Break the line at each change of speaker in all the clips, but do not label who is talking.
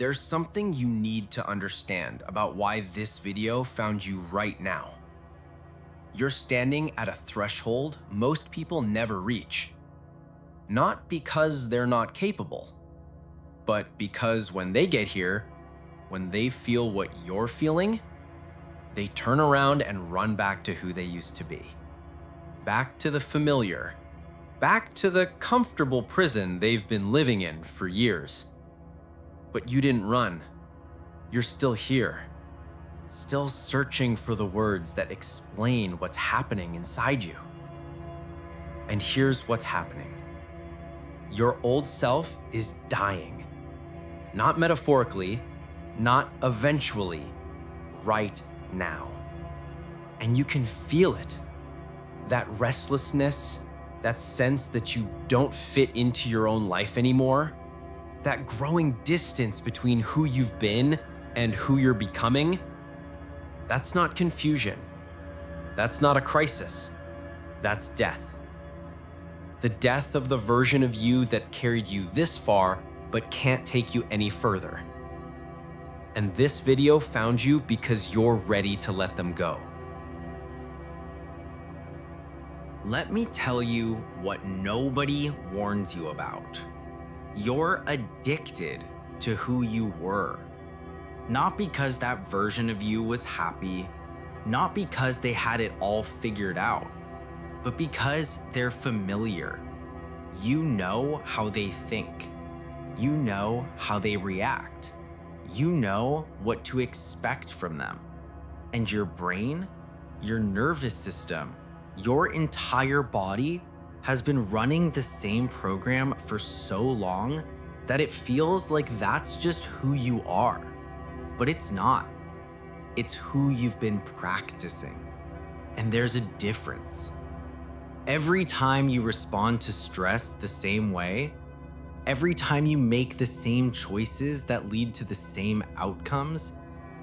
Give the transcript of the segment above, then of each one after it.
There's something you need to understand about why this video found you right now. You're standing at a threshold most people never reach. Not because they're not capable, but because when they get here, when they feel what you're feeling, they turn around and run back to who they used to be. Back to the familiar. Back to the comfortable prison they've been living in for years. But you didn't run. You're still here. Still searching for the words that explain what's happening inside you. And here's what's happening. Your old self is dying. Not metaphorically, not eventually, right now. And you can feel it. That restlessness, that sense that you don't fit into your own life anymore, that growing distance between who you've been and who you're becoming, that's not confusion. That's not a crisis. That's death. The death of the version of you that carried you this far but can't take you any further. And this video found you because you're ready to let them go. Let me tell you what nobody warns you about. You're addicted to who you were. Not because that version of you was happy, not because they had it all figured out, but because they're familiar. You know how they think. You know how they react. You know what to expect from them. And your brain, your nervous system, your entire body has been running the same program for so long that it feels like that's just who you are. But it's not. It's who you've been practicing. And there's a difference. Every time you respond to stress the same way, every time you make the same choices that lead to the same outcomes,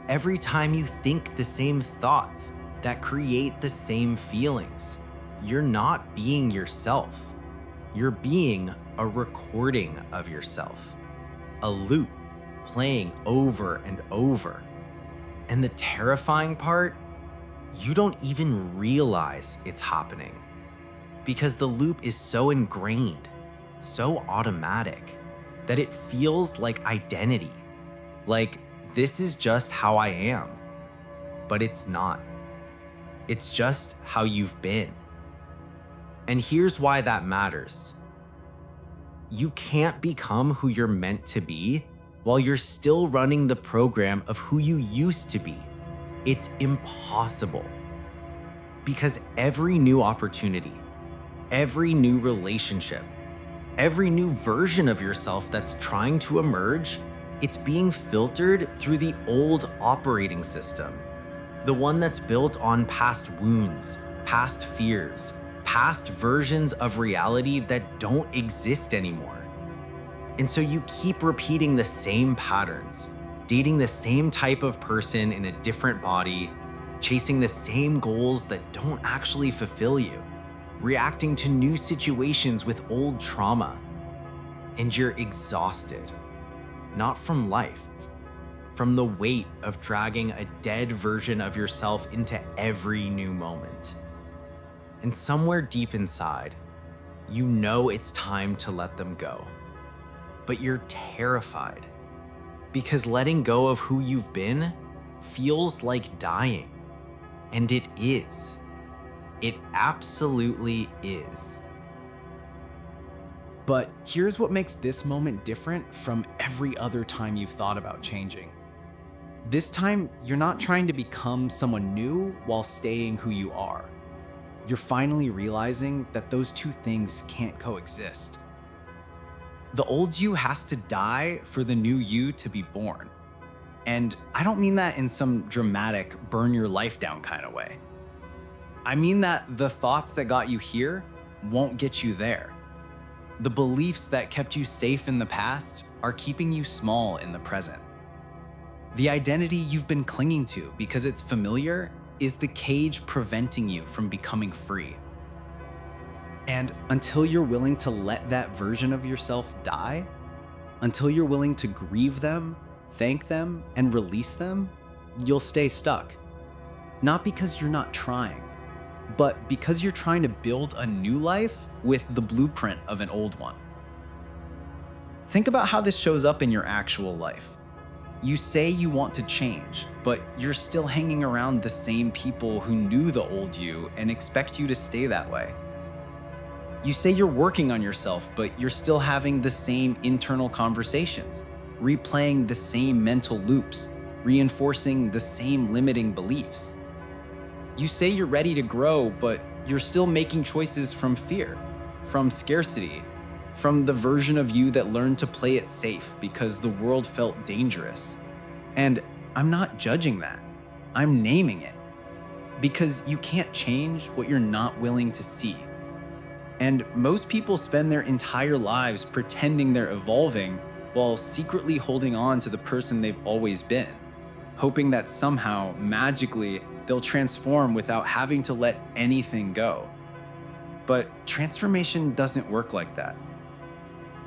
every time you think the same thoughts that create the same feelings, you're not being yourself. You're being a recording of yourself, a loop playing over and over. And the terrifying part, you don't even realize it's happening because the loop is so ingrained, so automatic, that it feels like identity. Like, this is just how I am. But it's not. It's just how you've been. And here's why that matters. You can't become who you're meant to be while you're still running the program of who you used to be. It's impossible. Because every new opportunity, every new relationship, every new version of yourself that's trying to emerge, it's being filtered through the old operating system. The one that's built on past wounds, past fears, past versions of reality that don't exist anymore. And so you keep repeating the same patterns, dating the same type of person in a different body, chasing the same goals that don't actually fulfill you, reacting to new situations with old trauma. And you're exhausted, not from life, from the weight of dragging a dead version of yourself into every new moment. And somewhere deep inside, you know it's time to let them go. But you're terrified because letting go of who you've been feels like dying. And it is. It absolutely is.
But here's what makes this moment different from every other time you've thought about changing. This time, you're not trying to become someone new while staying who you are. You're finally realizing that those two things can't coexist. The old you has to die for the new you to be born. And I don't mean that in some dramatic burn your life down kind of way. I mean that the thoughts that got you here won't get you there. The beliefs that kept you safe in the past are keeping you small in the present. The identity you've been clinging to because it's familiar is the cage preventing you from becoming free. And until you're willing to let that version of yourself die, until you're willing to grieve them, thank them, and release them, you'll stay stuck. Not because you're not trying, but because you're trying to build a new life with the blueprint of an old one. Think about how this shows up in your actual life. You say you want to change, but you're still hanging around the same people who knew the old you and expect you to stay that way. You say you're working on yourself, but you're still having the same internal conversations, replaying the same mental loops, reinforcing the same limiting beliefs. You say you're ready to grow, but you're still making choices from fear, from scarcity, from the version of you that learned to play it safe because the world felt dangerous. And I'm not judging that. I'm naming it. Because you can't change what you're not willing to see. And most people spend their entire lives pretending they're evolving while secretly holding on to the person they've always been, hoping that somehow, magically, they'll transform without having to let anything go. But transformation doesn't work like that.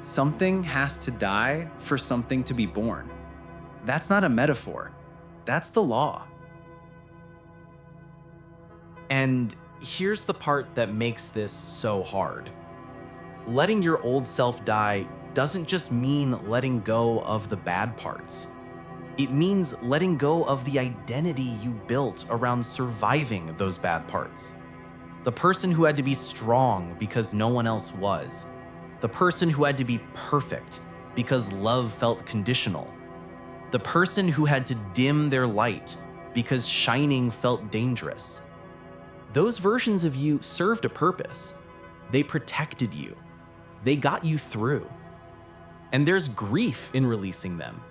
Something has to die for something to be born. That's not a metaphor. That's the law.
And here's the part that makes this so hard. Letting your old self die doesn't just mean letting go of the bad parts. It means letting go of the identity you built around surviving those bad parts. The person who had to be strong because no one else was. The person who had to be perfect because love felt conditional. The person who had to dim their light because shining felt dangerous. Those versions of you served a purpose. They protected you. They got you through. And there's grief in releasing them.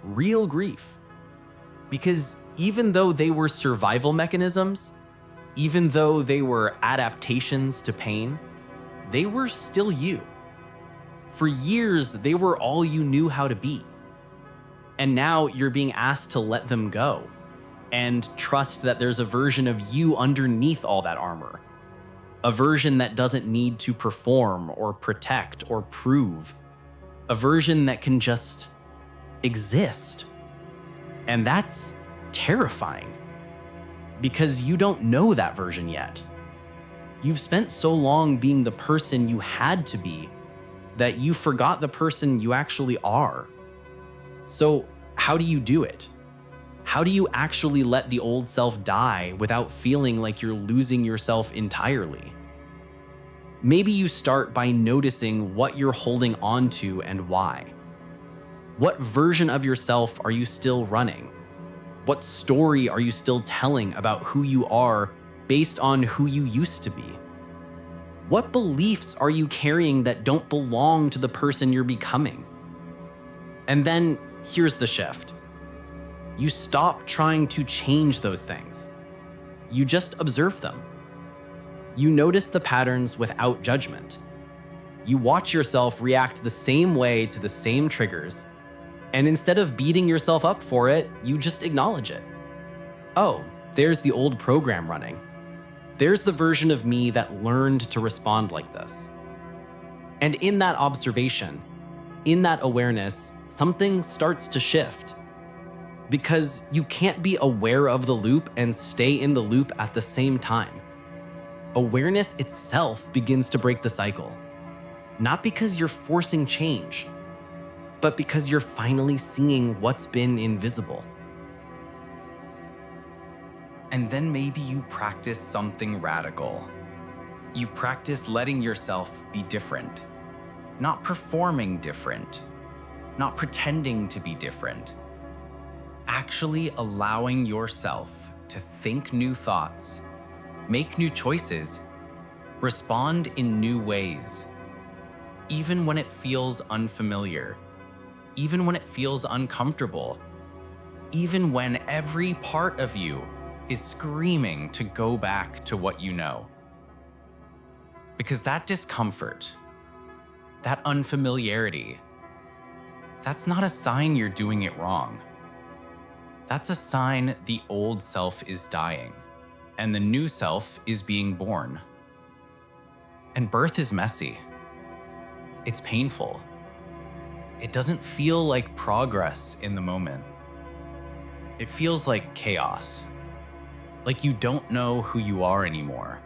Real grief. Because even though they were survival mechanisms, even though they were adaptations to pain, they were still you. For years, they were all you knew how to be. And now you're being asked to let them go and trust that there's a version of you underneath all that armor. A version that doesn't need to perform or protect or prove. A version that can just exist. And that's terrifying because you don't know that version yet. You've spent so long being the person you had to be that you forgot the person you actually are. So how do you do it? How do you actually let the old self die without feeling like you're losing yourself entirely? Maybe you start by noticing what you're holding on to and why. What version of yourself are you still running? What story are you still telling about who you are based on who you used to be? What beliefs are you carrying that don't belong to the person you're becoming? And then here's the shift. You stop trying to change those things. You just observe them. You notice the patterns without judgment. You watch yourself react the same way to the same triggers, and instead of beating yourself up for it, you just acknowledge it. Oh, there's the old program running. There's the version of me that learned to respond like this. And in that observation, in that awareness, something starts to shift. Because you can't be aware of the loop and stay in the loop at the same time. Awareness itself begins to break the cycle. Not because you're forcing change, but because you're finally seeing what's been invisible.
And then maybe you practice something radical. You practice letting yourself be different. Not performing different. Not pretending to be different. Actually allowing yourself to think new thoughts, make new choices, respond in new ways. Even when it feels unfamiliar. Even when it feels uncomfortable. Even when every part of you is screaming to go back to what you know. Because that discomfort, that unfamiliarity, that's not a sign you're doing it wrong. That's a sign the old self is dying and the new self is being born. And birth is messy. It's painful.
It doesn't feel like progress in the moment. It feels like chaos. Like you don't know who you are anymore.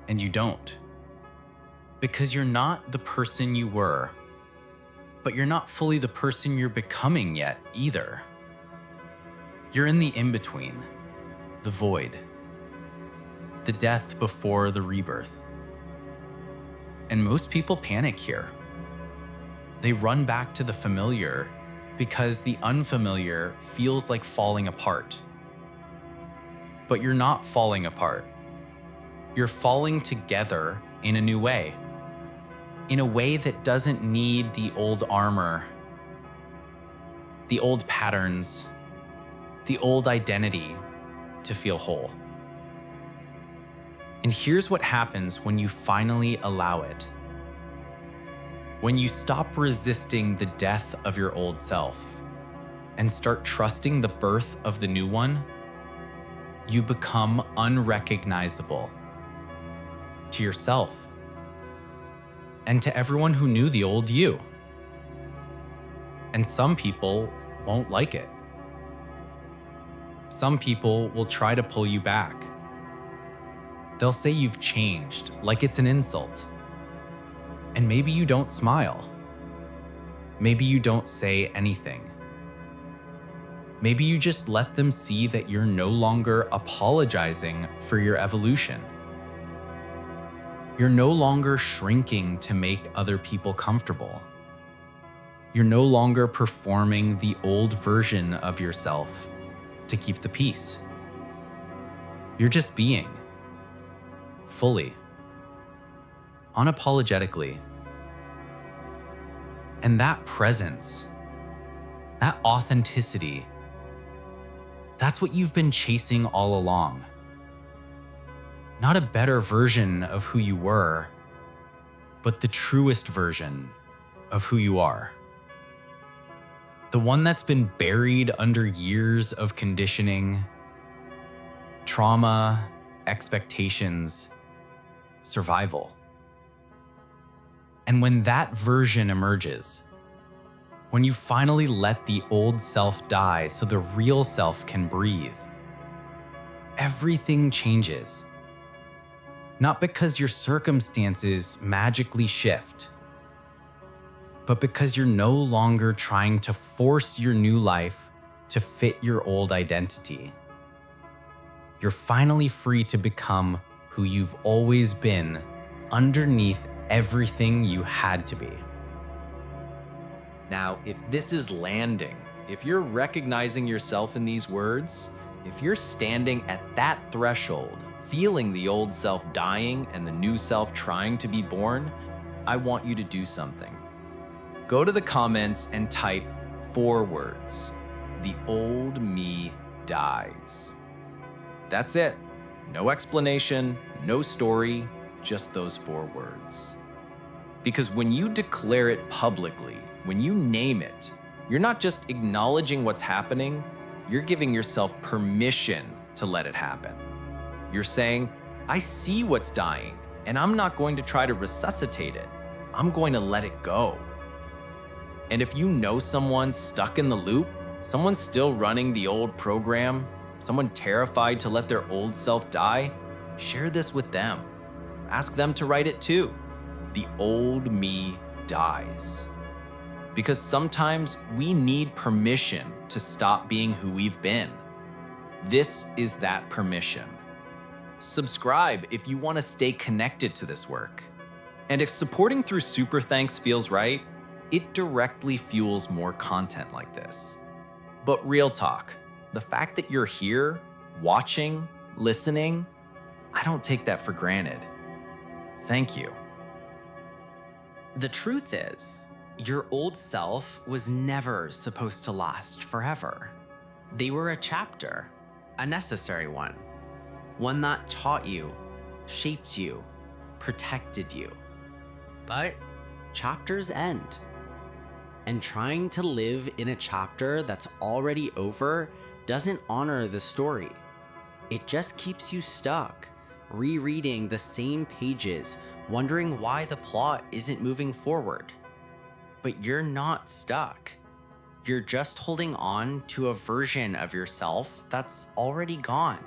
And you don't. Because you're not the person you were. But you're not fully the person you're becoming yet either. You're in the in-between, the void, the death before the rebirth. And most people panic here. They run back to the familiar because the unfamiliar feels like falling apart. But you're not falling apart. You're falling together in a new way. In a way that doesn't need the old armor, the old patterns, the old identity to feel whole. And here's what happens when you finally allow it. When you stop resisting the death of your old self and start trusting the birth of the new one, you become unrecognizable to yourself and to everyone who knew the old you. And some people won't like it. Some people will try to pull you back. They'll say you've changed, like it's an insult. And maybe you don't smile. Maybe you don't say anything. Maybe you just let them see that you're no longer apologizing for your evolution. You're no longer shrinking to make other people comfortable. You're no longer performing the old version of yourself to keep the peace. You're just being, fully, unapologetically. And that presence, that authenticity, that's what you've been chasing all along. Not a better version of who you were, but the truest version of who you are. The one that's been buried under years of conditioning, trauma, expectations, survival. And when that version emerges, when you finally let the old self die so the real self can breathe, everything changes. Not because your circumstances magically shift, but because you're no longer trying to force your new life to fit your old identity. You're finally free to become who you've always been underneath everything you had to be.
Now, if this is landing, if you're recognizing yourself in these words, if you're standing at that threshold, feeling the old self dying and the new self trying to be born, I want you to do something. Go to the comments and type 4 words. The old me dies. That's it. No explanation, no story, just those 4 words. Because when you declare it publicly, when you name it, you're not just acknowledging what's happening, you're giving yourself permission to let it happen. You're saying, I see what's dying, and I'm not going to try to resuscitate it. I'm going to let it go. And if you know someone stuck in the loop, someone still running the old program, someone terrified to let their old self die, share this with them. Ask them to write it too. The old me dies. Because sometimes we need permission to stop being who we've been. This is that permission. Subscribe if you want to stay connected to this work. And if supporting through Super Thanks feels right, it directly fuels more content like this. But real talk, the fact that you're here, watching, listening, I don't take that for granted. Thank you.
The truth is, your old self was never supposed to last forever. They were a chapter, a necessary one that taught you, shaped you, protected you. But chapters end. And trying to live in a chapter that's already over doesn't honor the story. It just keeps you stuck, rereading the same pages, wondering why the plot isn't moving forward. But but you're not stuck. You're just holding on to a version of yourself that's already gone.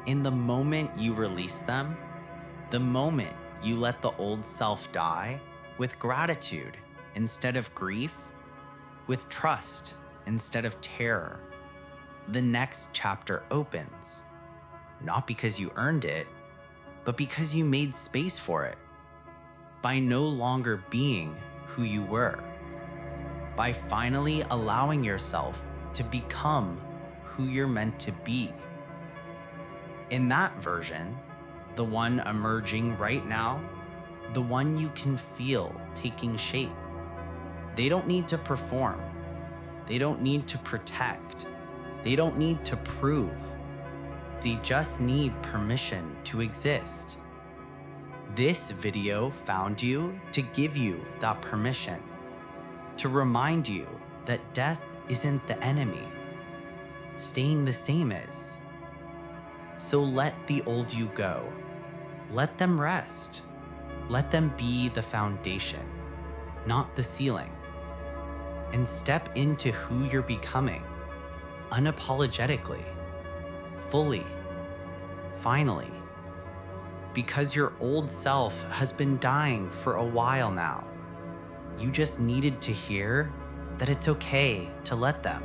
In the moment you release them, the moment you let the old self die, with gratitude instead of grief, with trust instead of terror, the next chapter opens. Not because you earned it, but because you made space for it. By no longer being who you were. By finally allowing yourself to become who you're meant to be. In that version, the one emerging right now, the one you can feel taking shape, they don't need to perform. They don't need to protect. They don't need to prove. They just need permission to exist. This video found you to give you that permission, to remind you that death isn't the enemy. Staying the same is. So let the old you go. Let them rest. Let them be the foundation, not the ceiling. And step into who you're becoming, unapologetically, fully, finally. Because your old self has been dying for a while now. You just needed to hear that it's okay to let them.